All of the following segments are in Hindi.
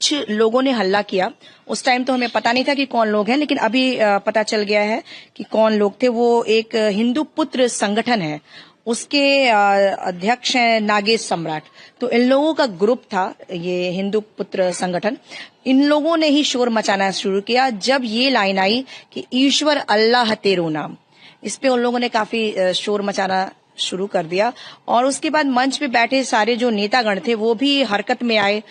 कुछ लोगों ने हल्ला किया। उस टाइम तो हमें पता नहीं था कि कौन लोग हैं, लेकिन अभी पता चल गया है कि कौन लोग थे। वो एक हिंदू पुत्र संगठन है, उसके अध्यक्ष हैं नागेश सम्राट। तो इन लोगों का ग्रुप था ये हिंदू पुत्र संगठन। इन लोगों ने ही शोर मचाना शुरू किया जब ये लाइन आई कि ईश्वर अल्लाह तेरो नाम। इस पे उन लोगों ने काफी शोर मचाना शुरू कर दिया और उसके बाद मंच पे बैठे सारे जो नेतागण थे वो भी हरकत में आए।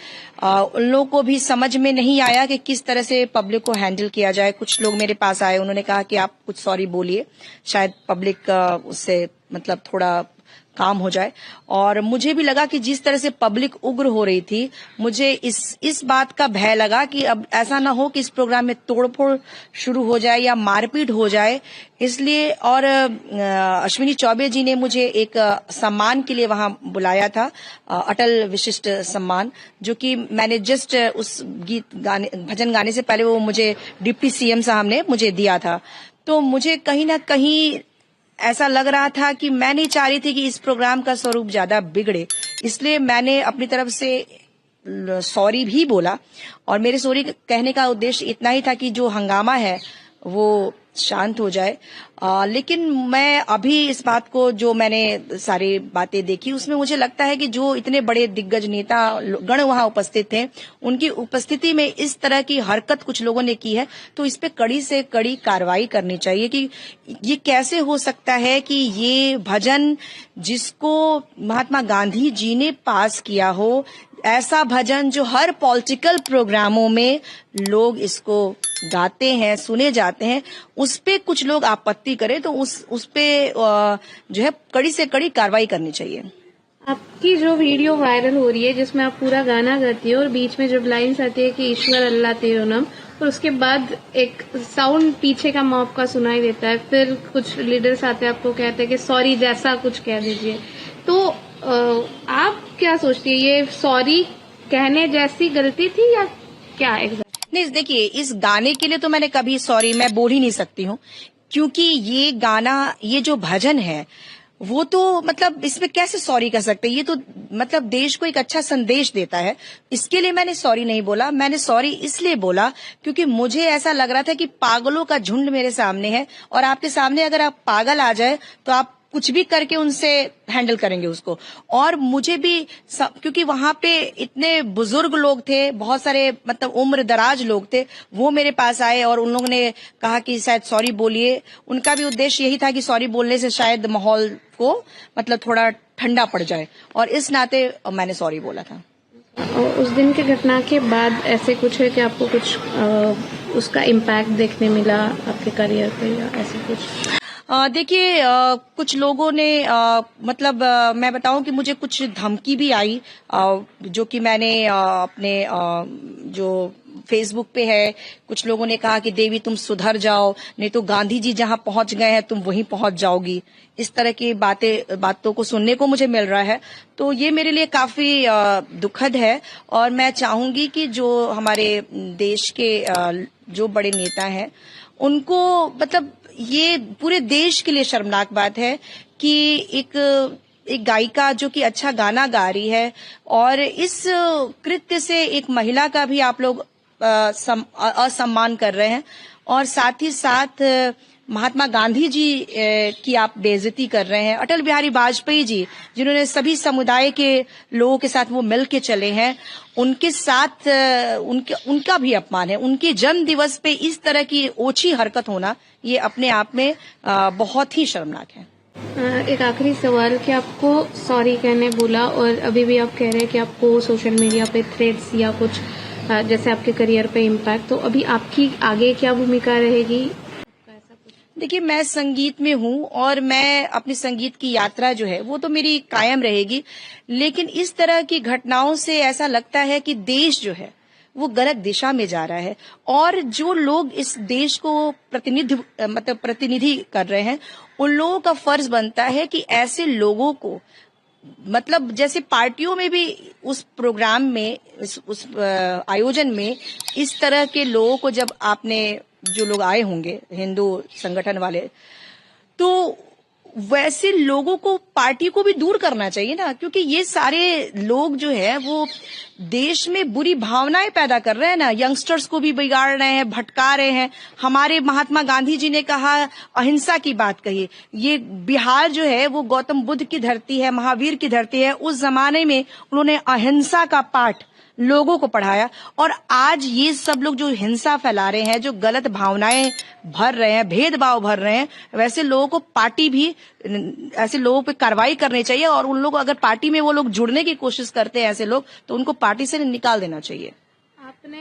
उन लोगों को भी समझ में नहीं आया कि किस तरह से पब्लिक को हैंडल किया जाए। कुछ लोग मेरे पास आए, उन्होंने कहा कि आप कुछ सॉरी बोलिए, शायद पब्लिक उससे मतलब थोड़ा काम हो जाए। और मुझे भी लगा कि जिस तरह से पब्लिक उग्र हो रही थी, मुझे इस बात का भय लगा कि अब ऐसा ना हो कि इस प्रोग्राम में तोड़फोड़ शुरू हो जाए या मारपीट हो जाए। इसलिए और अश्विनी चौबे जी ने मुझे एक सम्मान के लिए वहां बुलाया था, अटल विशिष्ट सम्मान, जो कि मैंने जस्ट उस गीत गाने भजन गाने से पहले वो मुझे डिप्टी सीएम साहब ने मुझे दिया था। तो मुझे कहीं ना कहीं ऐसा लग रहा था कि मैं नहीं चाह रही थी कि इस प्रोग्राम का स्वरूप ज्यादा बिगड़े, इसलिए मैंने अपनी तरफ से सॉरी भी बोला। और मेरे सॉरी कहने का उद्देश्य इतना ही था कि जो हंगामा है वो शांत हो जाए। लेकिन मैं अभी इस बात को, जो मैंने सारी बातें देखी, उसमें मुझे लगता है कि जो इतने बड़े दिग्गज नेता गण वहां उपस्थित थे, उनकी उपस्थिति में इस तरह की हरकत कुछ लोगों ने की है, तो इस पे कड़ी से कड़ी कार्रवाई करनी चाहिए। कि ये कैसे हो सकता है कि ये भजन जिसको महात्मा गांधी जी ने पास किया हो, ऐसा भजन जो हर पॉलिटिकल प्रोग्रामों में लोग इसको गाते हैं, सुने जाते हैं, उस पे कुछ लोग आपत्ति करें तो उस पे जो है कड़ी से कड़ी कार्रवाई करनी चाहिए। आपकी जो वीडियो वायरल हो रही है जिसमें आप पूरा गाना गाती हो और बीच में जब लाइन्स आती है कि ईश्वर अल्लाह तेरो नाम, और उसके बाद एक साउंड पीछे का मॉब का सुनाई देता है, फिर कुछ लीडर्स आते हैं आपको कहते हैं कि सॉरी जैसा कुछ कह दीजिए, तो आप क्या सोचती है, ये सॉरी कहने जैसी गलती थी या क्या एग्जैक्ट? नहीं, देखिए, इस गाने के लिए तो मैंने कभी सॉरी मैं बोल ही नहीं सकती हूँ, क्योंकि ये गाना, ये जो भजन है वो तो मतलब इसमें कैसे सॉरी कर सकते हैं? ये तो मतलब देश को एक अच्छा संदेश देता है। इसके लिए मैंने सॉरी नहीं बोला। मैंने सॉरी इसलिए बोला क्योंकि मुझे ऐसा लग रहा था कि पागलों का झुंड मेरे सामने है, और आपके सामने अगर आप पागल आ जाए तो आप कुछ भी करके उनसे हैंडल करेंगे उसको। और मुझे भी क्योंकि वहां पे इतने बुजुर्ग लोग थे, बहुत सारे मतलब उम्र दराज लोग थे, वो मेरे पास आए और उन लोगों ने कहा कि शायद सॉरी बोलिए। उनका भी उद्देश्य यही था कि सॉरी बोलने से शायद माहौल को मतलब थोड़ा ठंडा पड़ जाए, और इस नाते मैंने सॉरी बोला था। और उस दिन की घटना के बाद ऐसे कुछ है कि आपको कुछ उसका इम्पैक्ट देखने मिला आपके करियर पे या ऐसे कुछ? देखिए, कुछ लोगों ने मतलब मैं बताऊं कि मुझे कुछ धमकी भी आई, जो कि मैंने अपने जो फेसबुक पे है, कुछ लोगों ने कहा कि देवी तुम सुधर जाओ, नहीं तो गांधी जी जहां पहुंच गए हैं तुम वहीं पहुंच जाओगी। इस तरह की बातों को सुनने को मुझे मिल रहा है, तो ये मेरे लिए काफी दुखद है। और मैं चाहूंगी कि जो हमारे देश के जो बड़े नेता हैं, उनको मतलब ये पूरे देश के लिए शर्मनाक बात है कि एक गायिका जो कि अच्छा गाना गा रही है, और इस कृत्य से एक महिला का भी आप लोग असम्मान कर रहे हैं, और साथ ही साथ महात्मा गांधी जी की आप बेइज्जती कर रहे हैं। अटल बिहारी वाजपेयी जी, जिन्होंने सभी समुदाय के लोगों के साथ वो मिल के चले हैं, उनके साथ उनका भी अपमान है। उनके जन्म दिवस पे इस तरह की ओछी हरकत होना, ये अपने आप में बहुत ही शर्मनाक है। एक आखिरी सवाल कि आपको सॉरी कहने बोला और अभी भी आप कह रहे हैं कि आपको सोशल मीडिया पे थ्रेड्स या कुछ जैसे आपके करियर पे इम्पैक्ट, तो अभी आपकी आगे क्या भूमिका रहेगी? देखिए, मैं संगीत में हूँ और मैं अपनी संगीत की यात्रा जो है वो तो मेरी कायम रहेगी, लेकिन इस तरह की घटनाओं से ऐसा लगता है कि देश जो है वो गलत दिशा में जा रहा है, और जो लोग इस देश को प्रतिनिधि कर रहे हैं, उन लोगों का फर्ज बनता है कि ऐसे लोगों को मतलब जैसे पार्टियों में भी उस प्रोग्राम में उस आयोजन में इस तरह के लोगों को जब आपने, जो लोग आए होंगे हिंदू संगठन वाले, तो वैसे लोगों को, पार्टी को भी दूर करना चाहिए ना, क्योंकि ये सारे लोग जो है वो देश में बुरी भावनाएं पैदा कर रहे हैं ना, यंगस्टर्स को भी बिगाड़ रहे हैं, भटका रहे हैं। हमारे महात्मा गांधी जी ने कहा, अहिंसा की बात कही। ये बिहार जो है वो गौतम बुद्ध की धरती है, महावीर की धरती है। उस जमाने में उन्होंने अहिंसा का पाठ लोगों को पढ़ाया, और आज ये सब लोग जो हिंसा फैला रहे हैं, जो गलत भावनाएं भर रहे हैं, भेदभाव भर रहे हैं, वैसे लोगों को पार्टी भी ऐसे लोगों पे कार्रवाई करनी चाहिए। और उन लोग, अगर पार्टी में वो लोग जुड़ने की कोशिश करते हैं ऐसे लोग, तो उनको पार्टी से निकाल देना चाहिए।